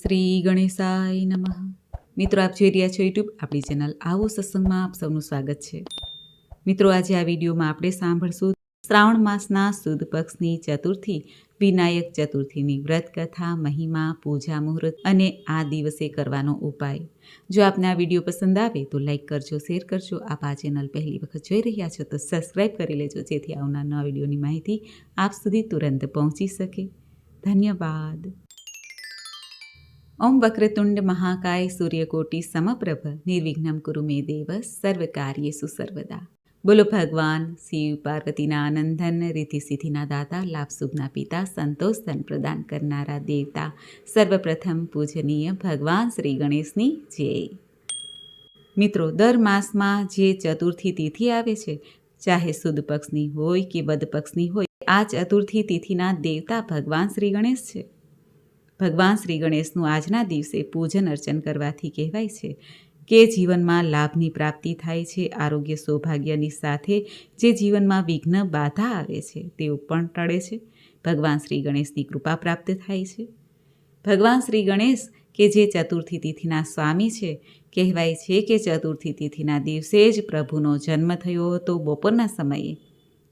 શ્રી ગણેશાય નમઃ. મિત્રો, આપ જોઈ રહ્યા છો યુટ્યુબ આપણી ચેનલ આવો સત્સંગમાં આપ સૌનું સ્વાગત છે. મિત્રો, આજે આ વિડીયોમાં આપણે સાંભળશું શ્રાવણ માસના સુદ પક્ષની ચતુર્થી વિનાયક ચતુર્થીની વ્રત કથા, મહિમા, પૂજા મુહૂર્ત અને આ દિવસે કરવાનો ઉપાય. જો આપને આ વિડીયો પસંદ આવે તો લાઈક કરજો, શેર કરજો. આપ આ ચેનલ પહેલી વખત જોઈ રહ્યા છો તો સબસ્ક્રાઈબ કરી લેજો, જેથી આવનાર નવા વિડીયોની માહિતી આપ સુધી તુરંત પહોંચી શકે. ધન્યવાદ. ઓમ વક્રતુંડ મહાકાય સૂર્યકોટિ સમપ્રભ નિર્વિઘ્નમ કુરુ મે દેવ સર્વકાર્યેષુ સર્વદા. બોલો ભગવાન શિવ પાર્વતીના આનંદન, રીતિ સિદ્ધિના દાતા, લાભ શુભના પિતા, સંતોષ ધન પ્રદાન કરનારા દેવતા, સર્વપ્રથમ પૂજનીય ભગવાન શ્રી ગણેશની જય. મિત્રો, દર માસમાં જે ચતુર્થી તિથિ આવે છે, ચાહે સુદ પક્ષની હોય કે વદ પક્ષની હોય, આ ચતુર્થી તિથિના દેવતા ભગવાન શ્રી ગણેશ છે. ભગવાન શ્રી ગણેશનું આજના દિવસે પૂજન અર્ચન કરવાથી કહેવાય છે કે જીવનમાં લાભની પ્રાપ્તિ થાય છે, આરોગ્ય સૌભાગ્યની સાથે જે જીવનમાં વિઘ્ન બાધા આવે છે તેઓ પણ ટળે છે. ભગવાન શ્રી ગણેશની કૃપા પ્રાપ્ત થાય છે. ભગવાન શ્રી ગણેશ કે જે ચતુર્થી તિથિના સ્વામી છે, કહેવાય છે કે ચતુર્થી તિથિના દિવસે જ પ્રભુનો જન્મ થયો હતો બપોરના સમયે.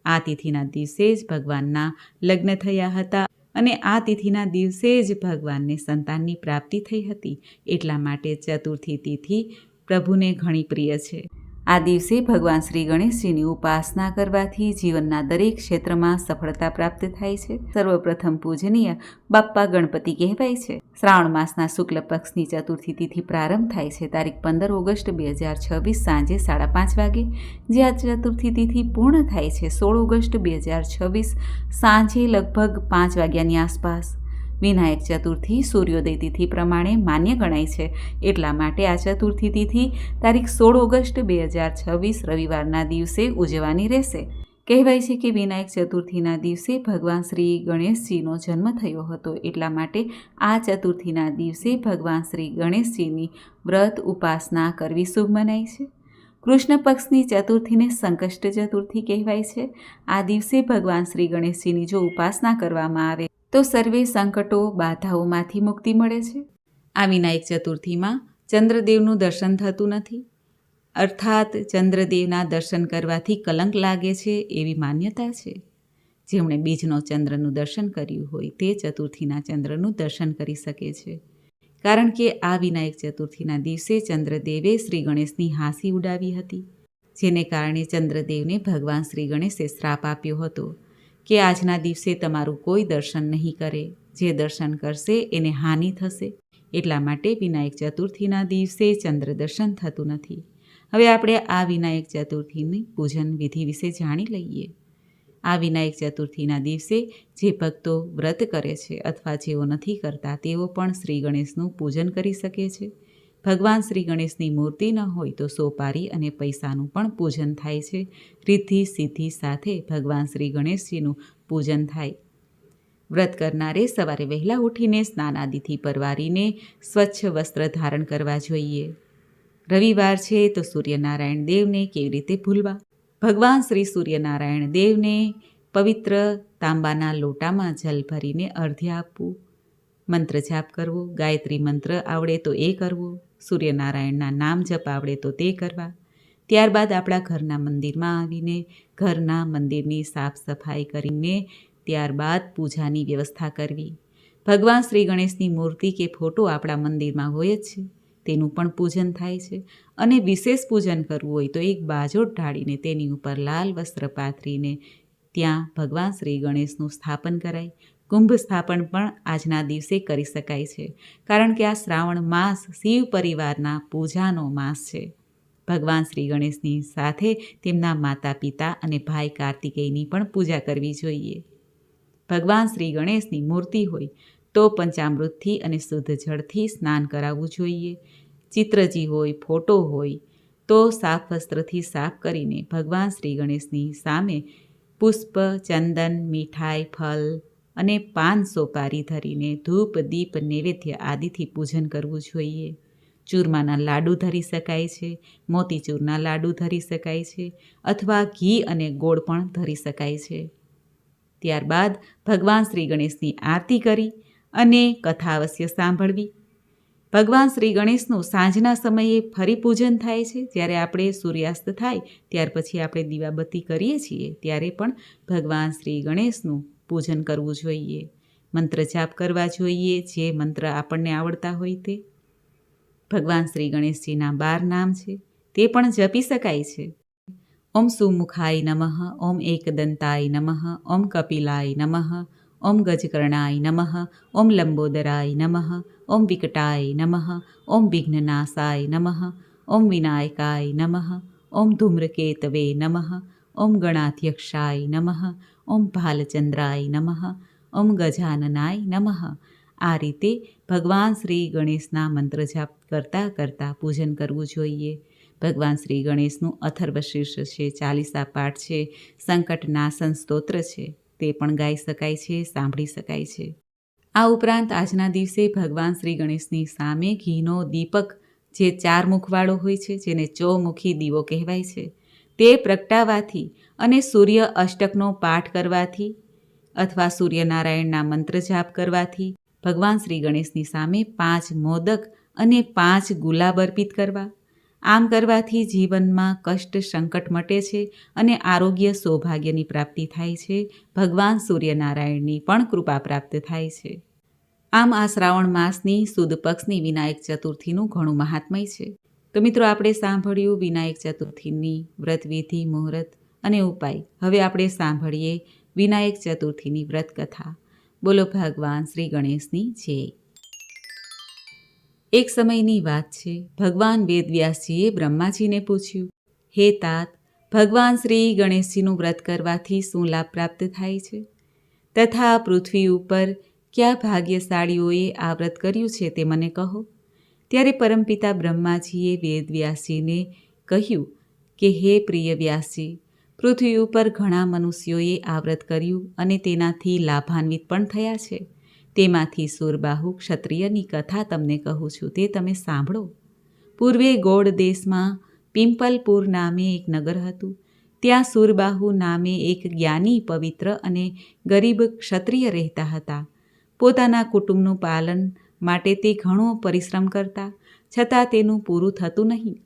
આ તિથિના દિવસે જ ભગવાનના લગ્ન થયા હતા અને આ તિથિના દિવસે જ ભગવાનને સંતાનની પ્રાપ્તિ થઈ હતી. એટલા માટે ચતુર્થી તિથિ પ્રભુને ઘણી પ્રિય છે. આ દિવસે ભગવાન શ્રી ગણેશજીની ઉપાસના કરવાથી જીવનના દરેક ક્ષેત્રમાં સફળતા પ્રાપ્ત થાય છે. સર્વપ્રથમ પૂજનીય બાપ્પા ગણપતિ કહેવાય છે. શ્રાવણ માસના શુક્લ પક્ષની ચતુર્થી તિથિ પ્રારંભ થાય છે તારીખ 15 ઓગસ્ટ 2026 સાંજે 5:30 વાગે. જે આ ચતુર્થી તિથિ પૂર્ણ થાય છે 16 ઓગસ્ટ 2026 સાંજે લગભગ 5 વાગ્યાની આસપાસ. વિનાયક ચતુર્થી સૂર્યોદય તિથિ પ્રમાણે માન્ય ગણાય છે. એટલા માટે આ ચતુર્થી તિથિ તારીખ 16 ઓગસ્ટ 2026 રવિવારના દિવસે ઉજવવાની રહેશે. કહેવાય છે કે વિનાયક ચતુર્થીના દિવસે ભગવાન શ્રી ગણેશજીનો જન્મ થયો હતો. એટલા માટે આ ચતુર્થીના દિવસે ભગવાન શ્રી ગણેશજીની વ્રત ઉપાસના કરવી શુભ મનાય છે. કૃષ્ણ પક્ષની ચતુર્થીને સંકષ્ટ ચતુર્થી કહેવાય છે. આ દિવસે ભગવાન શ્રી ગણેશજીની જો ઉપાસના કરવામાં આવે તો સર્વે સંકટો બાધાઓમાંથી મુક્તિ મળે છે. આ વિનાયક ચતુર્થીમાં ચંદ્રદેવનું દર્શન થતું નથી, અર્થાત ચંદ્રદેવના દર્શન કરવાથી કલંક લાગે છે એવી માન્યતા છે. જેમણે બીજનો ચંદ્રનું દર્શન કર્યું હોય તે ચતુર્થીના ચંદ્રનું દર્શન કરી શકે છે. કારણ કે આ વિનાયક ચતુર્થીના દિવસે ચંદ્રદેવે શ્રી ગણેશની હાંસી ઉડાવી હતી, જેને કારણે ચંદ્રદેવને ભગવાન શ્રી ગણેશે શ્રાપ આપ્યો હતો કે આજના દિવસે તમારું કોઈ દર્શન નહીં કરે, જે દર્શન કરશે એને હાનિ થશે. એટલા માટે વિનાયક ચતુર્થીના દિવસે ચંદ્ર દર્શન થતું નથી. હવે આપણે આ વિનાયક ચતુર્થીની પૂજન વિધિ વિશે જાણી લઈએ. આ વિનાયક ચતુર્થીના દિવસે જે ભક્તો વ્રત કરે છે અથવા જેઓ નથી કરતા તેઓ પણ શ્રી ગણેશનું પૂજન કરી શકે છે. ભગવાન શ્રી ગણેશની મૂર્તિ ન હોય તો સોપારી અને પૈસાનું પણ પૂજન થાય છે. રિદ્ધિ સિદ્ધિ સાથે ભગવાન શ્રી ગણેશજીનું પૂજન થાય. વ્રત કરનારે સવારે વહેલા ઉઠીને સ્નાન આદિથી પરવારીને સ્વચ્છ વસ્ત્ર ધારણ કરવા જોઈએ. રવિવાર છે તો સૂર્યનારાયણ દેવને કેવી રીતે ભૂલવા? ભગવાન શ્રી સૂર્યનારાયણ દેવને પવિત્ર તાંબાના લોટામાં જલ ભરીને અર્ધ્ય આપવું, મંત્ર જાપ કરવો, ગાયત્રી મંત્ર આવડે તો એ કરવો, સૂર્યનારાયણના નામ જપ આવડે તો તે કરવા. ત્યારબાદ આપણા ઘરના મંદિરમાં આવીને ઘરના મંદિરની સાફ સફાઈ કરીને ત્યારબાદ પૂજાની વ્યવસ્થા કરવી. ભગવાન શ્રી ગણેશની મૂર્તિ કે ફોટો આપણા મંદિરમાં હોય જ છે, તેનું પણ પૂજન થાય છે. અને વિશેષ પૂજન કરવું હોય તો એક બાજોટ ઢાળીને તેની ઉપર લાલ વસ્ત્ર પાથરીને ત્યાં ભગવાન શ્રી ગણેશનું સ્થાપન કરાય. કુંભ સ્થાપન પણ આજના દિવસે કરી શકાય છે, કારણ કે આ શ્રાવણ માસ શિવ પરિવારના પૂજાનો માસ છે. ભગવાન શ્રી ગણેશની સાથે તેમના માતા પિતા અને ભાઈ કાર્તિકેયની પણ પૂજા કરવી જોઈએ. ભગવાન શ્રી ગણેશની મૂર્તિ હોય તો પંચામૃતથી અને શુદ્ધ જળથી સ્નાન કરાવવું જોઈએ. ચિત્રજી હોય, ફોટો હોય તો સાફ વસ્ત્રથી સાફ કરીને ભગવાન શ્રી ગણેશની સામે પુષ્પ, ચંદન, મીઠાઈ, ફલ અને પાન સોપારી ધરીને ધૂપ, દીપ, નૈવેદ્ય આદિથી પૂજન કરવું જોઈએ. ચૂરમાના લાડુ ધરી શકાય છે, મોતીચૂરના લાડુ ધરી શકાય છે અથવા ઘી અને ગોળ પણ ધરી શકાય છે. ત્યારબાદ ભગવાન શ્રી ગણેશની આરતી કરી અને કથા અવશ્ય સાંભળવી. ભગવાન શ્રી ગણેશનું સાંજના સમયે ફરી પૂજન થાય છે. જ્યારે આપણે સૂર્યાસ્ત થાય ત્યાર પછી આપણે દીવાબત્તી કરીએ છીએ ત્યારે પણ ભગવાન શ્રી ગણેશનું પૂજન કરવું જોઈએ. મંત્ર જાપ કરવા જોઈએ, જે મંત્ર આપણને આવડતા હોય તે. ભગવાન શ્રી ગણેશજીના 12 નામ છે, તે પણ જપી શકાય છે. ઓમ સુમુખાય નમઃ, ઓમ એકદંતાય નમઃ, ઓમ કપિલાય નમઃ, ઓમ ગજકર્ણાય નમઃ, ઓમ લંબોદરાય નમઃ, ઓમ વિકટાય નમઃ, ઓમ વિઘ્નનાશાય નમઃ, ઓમ વિનાયકાય નમઃ, ઓમ ધૂમ્રકેતવે નમઃ, ઓમ ગણાધ્યક્ષાય નમઃ, ઓમ ભાલચંદ્રાય નમઃ, ઓમ ગજાનનાય નમઃ. આ રીતે ભગવાન શ્રી ગણેશના મંત્ર જાપ કરતાં કરતાં પૂજન કરવું જોઈએ. ભગવાન શ્રી ગણેશનું અથર્વશીર્ષ છે, 40 પાઠ છે, સંકટનાશન સ્તોત્ર છે, તે પણ ગાઈ શકાય છે, સાંભળી શકાય છે. આ ઉપરાંત આજના દિવસે ભગવાન શ્રી ગણેશની સામે ઘીનો દીપક, જે 4 મુખવાળો હોય છે, જેને ચોમુખી દીવો કહેવાય છે, તે પ્રગટાવવાથી અને સૂર્ય અષ્ટકનો પાઠ કરવાથી અથવા સૂર્યનારાયણના મંત્ર જાપ કરવાથી ભગવાન શ્રી ગણેશની સામે 5 મોદક અને 5 ગુલાબ અર્પિત કરવા. આમ કરવાથી જીવનમાં કષ્ટ સંકટ મટે છે અને આરોગ્ય સૌભાગ્યની પ્રાપ્તિ થાય છે. ભગવાન સૂર્યનારાયણની પણ કૃપા પ્રાપ્ત થાય છે. આમ આ શ્રાવણ માસની સુદ પક્ષની વિનાયક ચતુર્થીનું ઘણું મહાત્મય છે. તો મિત્રો, આપણે સાંભળ્યું વિનાયક ચતુર્થીની વ્રતવિધિ, મુહૂર્ત અને ઉપાય. હવે આપણે સાંભળીએ વિનાયક ચતુર્થીની વ્રત કથા. બોલો ભગવાન શ્રી ગણેશની જય. એક સમયની વાત છે. ભગવાન વેદવ્યાસજીએ બ્રહ્માજીને પૂછ્યું, હે તાત, ભગવાન શ્રી ગણેશજીનું વ્રત કરવાથી શું લાભ પ્રાપ્ત થાય છે? તથા પૃથ્વી ઉપર કયા ભાગ્યશાળીઓએ આ વ્રત કર્યું છે તે મને કહો. ત્યારે પરમપિતા બ્રહ્માજીએ વેદવ્યાસજીને કહ્યું કે હે પ્રિય વ્યાસજી, પૃથ્વી ઉપર ઘણા મનુષ્યોએ આ વ્રત કર્યું અને તેનાથી લાભાન્વિત પણ થયા છે. તેમાંથી સુરબાહુ ક્ષત્રિયની કથા તમને કહું છું, તે તમે સાંભળો. પૂર્વે ગોળ દેશમાં પિંપલપુર નામે એક નગર હતું. ત્યાં સુરબાહુ નામે એક જ્ઞાની, પવિત્ર અને ગરીબ ક્ષત્રિય રહેતા હતા. પોતાના કુટુંબનું પાલન માટે તે ઘણો પરિશ્રમ કરતા, છતાં તેનું પૂરું થતું નહીં.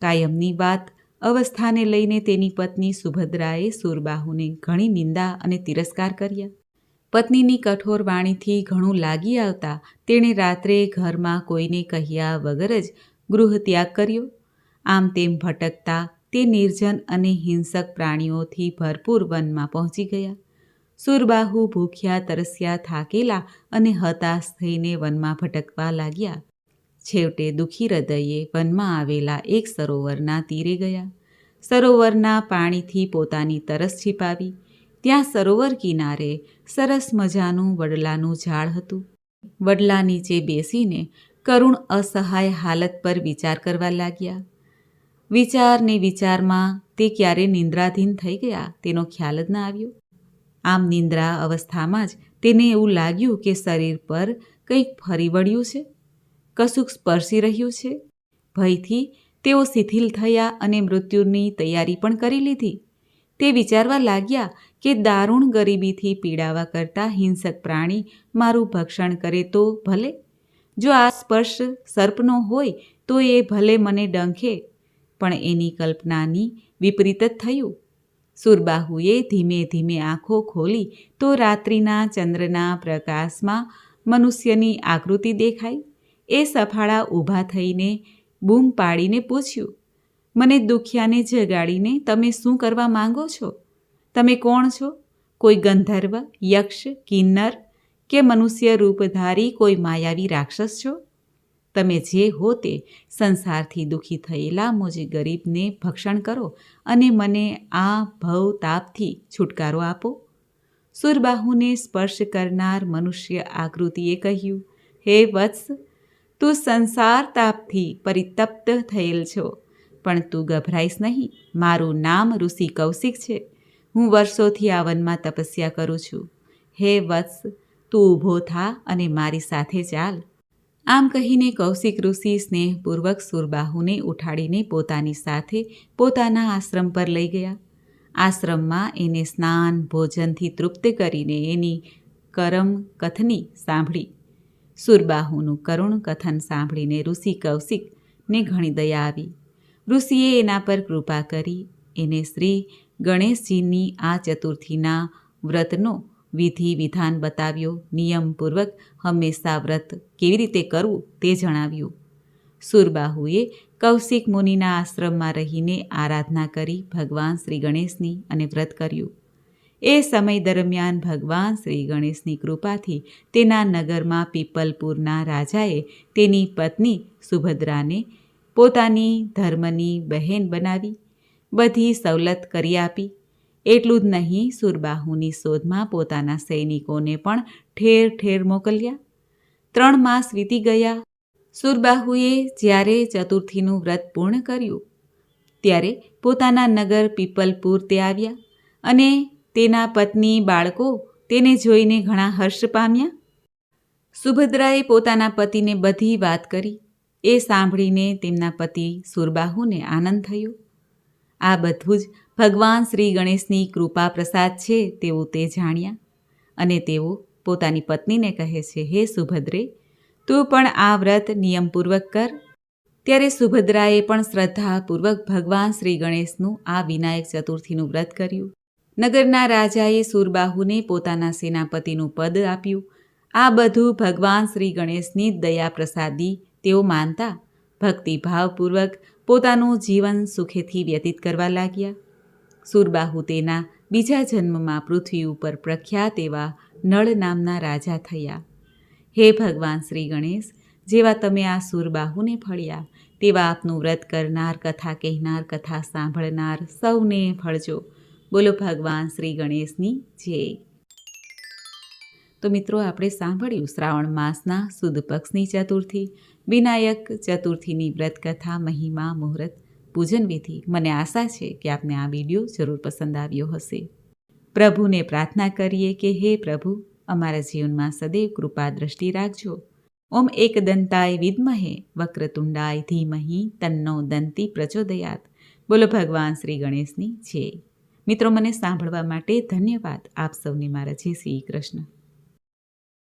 કાયમની વાત અવસ્થાને લઈને તેની પત્ની સુભદ્રાએ સુરબાહુને ઘણી નિંદા અને તિરસ્કાર કર્યા. પત્નીની કઠોર વાણીથી ઘણું લાગી આવતા તેણે રાત્રે ઘરમાં કોઈને કહ્યા વગર જ ગૃહ ત્યાગ કર્યો. આમ તેમ ભટકતા તે નિર્જન અને હિંસક પ્રાણીઓથી ભરપૂર વનમાં પહોંચી ગયા. સુરબાહુ ભૂખ્યા, તરસ્યા, થાકેલા અને હતાશ થઈને વનમાં ભટકવા લાગ્યા. છેવટે દુઃખી હૃદયે વનમાં આવેલા એક સરોવરના તીરે ગયા. સરોવરના પાણીથી પોતાની તરસ छिपाવી. ત્યાં સરોવર કિનારે સરસ મજાનું વડલાનું ઝાડ હતું. વડલા નીચે બેસીને કરુણ અસહાય હાલત પર વિચાર કરવા લાગ્યા. વિચારમાં તે ક્યારે નિંદ્રાધીન થઈ ગયા તેનો ખ્યાલ જ ન આવ્યો. આમ નિંદ્રા અવસ્થામાં જ તેને એવું લાગ્યું કે શરીર પર કંઈક ફરી વળ્યું છે, કશુંક સ્પર્શી રહ્યું છે. ભયથી તેઓ શિથિલ થયા અને મૃત્યુની તૈયારી પણ કરી લીધી. તે વિચારવા લાગ્યા કે દારૂણ ગરીબીથી પીડાવા કરતાં હિંસક પ્રાણી મારું ભક્ષણ કરે તો ભલે. જો આ સ્પર્શ સર્પનો હોય તો એ ભલે મને ડંખે. પણ એની કલ્પનાની વિપરીત જ થયું. સુરબાહુએ ધીમે ધીમે આંખો ખોલી તો રાત્રિના ચંદ્રના પ્રકાશમાં મનુષ્યની આકૃતિ દેખાઈ. એ સફાળા ઊભા થઈને બૂમ પાડીને પૂછ્યું, મને દુખિયાને જગાડીને તમે શું કરવા માંગો છો? તમે કોણ છો? કોઈ ગંધર્વ, યક્ષ, કિન્નર કે મનુષ્ય રૂપધારી કોઈ માયાવી રાક્ષસ છો? તમે જે હો તે સંસારથી દુઃખી થયેલા મુજ ગરીબને ભક્ષણ કરો અને મને આ ભવ તાપથી છુટકારો આપો. સુરબાહુને સ્પર્શ કરનાર મનુષ્ય આકૃતિએ કહ્યું, હે વત્સ, તું સંસાર તાપથી પરિતપ્ત થયેલ છો, પણ તું ગભરાઈશ નહીં. મારું નામ ઋષિ કૌશિક છે. હું વર્ષોથી આ વનમાં તપસ્યા કરું છું. હે વત્સ, તું ઊભો થા અને મારી સાથે ચાલ. આમ કહીને કૌશિક ઋષિ સ્નેહપૂર્વક સુરબાહુને ઉઠાડીને પોતાની સાથે પોતાના આશ્રમ પર લઈ ગયા. આશ્રમમાં એને સ્નાન ભોજનથી તૃપ્ત કરીને એની કરમ કથની સાંભળી. સુરબાહુનું કરુણ કથન સાંભળીને ઋષિ કૌશિકને ઘણી દયા આવી. ઋષિએ એના પર કૃપા કરી એને શ્રી ગણેશજીની આ ચતુર્થીના વ્રતનો વિધિ વિધાન બતાવ્યો. નિયમપૂર્વક હંમેશા વ્રત કેવી રીતે કરવું તે જણાવ્યું. સુરબાહુએ કૌશિક મુનિના આશ્રમમાં રહીને આરાધના કરી ભગવાન શ્રી ગણેશની અને વ્રત કર્યું. એ સમય દરમિયાન ભગવાન શ્રી ગણેશની કૃપાથી તેના નગરમાં પીપલપુરના રાજાએ તેની પત્ની સુભદ્રાને પોતાની ધર્મની બહેન બનાવી બધી સવલત કરી આપી. એટલું જ નહીં, સુરબાહુની શોધમાં પોતાના સૈનિકોને પણ ઠેર ઠેર મોકલ્યા. 3 માસ વીતી ગયા. સુરબાહુએ જ્યારે ચતુર્થીનું વ્રત પૂર્ણ કર્યું ત્યારે પોતાના નગર પીપલપુર તે આવ્યા અને તેના પત્ની બાળકો તેને જોઈને ઘણા હર્ષ પામ્યા. સુભદ્રાએ પોતાના પતિને બધી વાત કરી. એ સાંભળીને તેમના પતિ સુરબાહુને આનંદ થયો. આ બધું જ ભગવાન શ્રી ગણેશની કૃપા પ્રસાદ છે તેવું તે જાણ્યા અને તેઓ પોતાની પત્નીને કહે છે, હે સુભદ્રે, તું પણ આ વ્રત નિયમપૂર્વક કર. ત્યારે સુભદ્રાએ પણ શ્રદ્ધાપૂર્વક ભગવાન શ્રી ગણેશનું આ વિનાયક ચતુર્થીનું વ્રત કર્યું. નગરના રાજાએ સુરબાહુને પોતાના સેનાપતિનું પદ આપ્યું. આ બધું ભગવાન શ્રી ગણેશની દયા પ્રસાદી તેઓ માનતા ભક્તિભાવપૂર્વક પોતાનું જીવન સુખેથી વ્યતીત કરવા લાગ્યા. સુરબાહુ તેના બીજા જન્મમાં પૃથ્વી ઉપર પ્રખ્યાત એવા નળ નામના રાજા થયા. હે ભગવાન શ્રી ગણેશ, જેવા તમે આ સુરબાહુને ફળ્યા તેવા આપનું વ્રત કરનાર, કથા કહેનાર, કથા સાંભળનાર સૌને ફળજો. બોલો ભગવાન શ્રી ગણેશની જય. તો મિત્રો, આપણે સાંભળ્યું શ્રાવણ માસના સુદ પક્ષની ચતુર્થી, વિનાયક ચતુર્થીની વ્રત કથા, મહિમા, મુહૂર્ત, પૂજન વિધિ. મને આશા છે કે આપને આ વિડીયો જરૂર પસંદ આવ્યો હશે. પ્રભુને પ્રાર્થના કરીએ કે હે પ્રભુ, અમારા જીવનમાં સદૈવ કૃપા દ્રષ્ટિ રાખજો. ઓમ એકદંતાય વિદ્મહે વક્રતુંડાય ધીમહિ તન્નો દંતી પ્રચોદયાત. બોલો ભગવાન શ્રી ગણેશની જય. મિત્રો, મને સાંભળવા માટે ધન્યવાદ. આપ સૌને મારા જય શ્રી કૃષ્ણ.